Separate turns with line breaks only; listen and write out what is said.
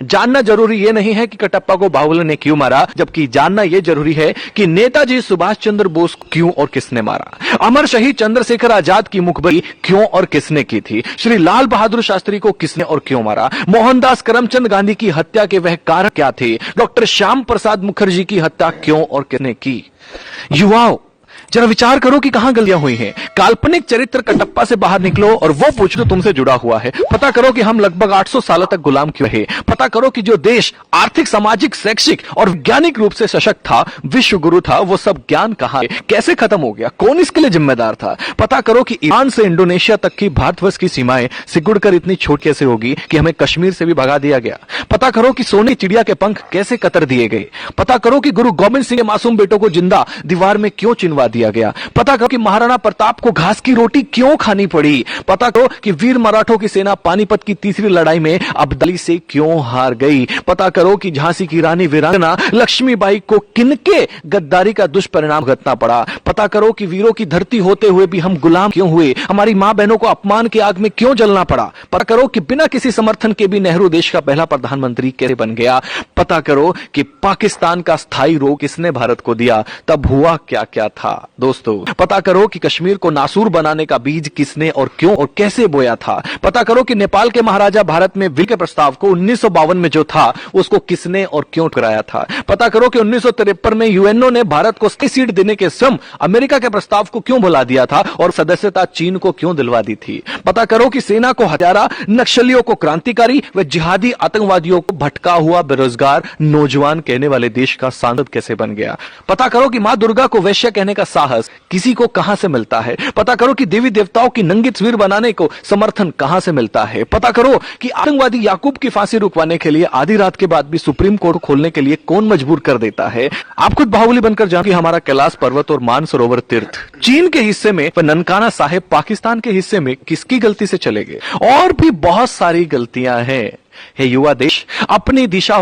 जानना जरूरी यह नहीं है कि कटप्पा को बाहुबली ने क्यों मारा, जबकि जानना यह जरूरी है कि नेताजी सुभाष चंद्र बोस को क्यों और किसने मारा। अमर शहीद चंद्रशेखर आजाद की मुखबरी क्यों और किसने की थी। श्री लाल बहादुर शास्त्री को किसने और क्यों मारा। मोहनदास करमचंद गांधी की हत्या के वह कारण क्या थे। डॉक्टर श्याम प्रसाद मुखर्जी की हत्या क्यों और किसने की। युवाओं, जरा विचार करो कि कहां गलतियां हुई हैं। काल्पनिक चरित्र कटप्पा से बाहर निकलो और वो पूछ जो तुमसे जुड़ा हुआ है। पता करो कि हम लगभग 800 सालों तक गुलाम क्यों रहे। पता करो कि जो देश आर्थिक, सामाजिक, शैक्षिक और वैज्ञानिक रूप से सशक्त था, विश्व गुरु था, वो सब ज्ञान कहां है, कैसे खत्म हो गया, कौन इसके लिए जिम्मेदार था। पता करो कि ईरान से इंडोनेशिया तक की भारतवर्ष की सीमाएं सिकुड़कर इतनी छोटी कैसे होगी कि हमें कश्मीर से भी भगा दिया गया। पता करो कि सोने की चिड़िया के पंख कैसे कतर दिए गए। पता करो कि गुरु गोविंद सिंह के मासूम बेटों को जिंदा दीवार में क्यों चिनवा दिया गया। पता करो कि महाराणा प्रताप को घास की रोटी क्यों खानी पड़ी। पता करो कि वीर मराठों की सेना पानीपत की तीसरी लड़ाई में अब्दाली से क्यों हार गई। पता करो कि झांसी की रानी वीरांगना लक्ष्मीबाई को किनके गद्दारी का दुष्परिणाम भुगतना पड़ा। पता करो कि वीरों की धरती होते हुए भी हम गुलाम क्यों हुए। हमारी मां बहनों को अपमान की आग में क्यों जलना पड़ा। पता करो कि बिना किसी समर्थन के भी नेहरू देश का पहला प्रधानमंत्री कैसे बन गया। पता करो कि पाकिस्तान का स्थायी रोक किसने भारत को दिया, तब हुआ क्या क्या था। दोस्तों, पता करो कि कश्मीर को नासूर बनाने का बीज किसने और क्यों और कैसे बोया था। पता करो कि नेपाल के महाराजा भारत में विलय के प्रस्ताव को 1952 में जो था उसको किसने और क्यों ठुकराया था। पता करो कि 1953 में यूएनओ ने भारत को सीट देने के स्वयं अमेरिका के प्रस्ताव को क्यों भुला दिया था और सदस्यता चीन को क्यों दिलवा दी थी। पता करो कि सेना को हत्यारा, नक्सलियों को क्रांतिकारी व जिहादी आतंकवादियों को भटका हुआ बेरोजगार नौजवान कहने वाले देश का सांसद कैसे बन गया। पता करो कि मां दुर्गा को वैश्य कहने का साहस किसी को कहां से मिलता है। पता करो कि देवी देवताओं की नंगी तस्वीर बनाने को समर्थन कहां से मिलता है। पता करो कि आतंकवादी याकूब की फांसी रुकवाने के लिए आधी रात के बाद भी सुप्रीम कोर्ट खोलने के लिए कौन मजबूर कर देता है। आप खुद बाहुबली बनकर जानो कि हमारा कैलाश पर्वत और मानसरोवर तीर्थ चीन के हिस्से में व ननकाना साहेब पाकिस्तान के हिस्से में किसकी गलती से चले गए। और भी बहुत सारी गलतियां हैं। हे युवा देश, अपनी दिशा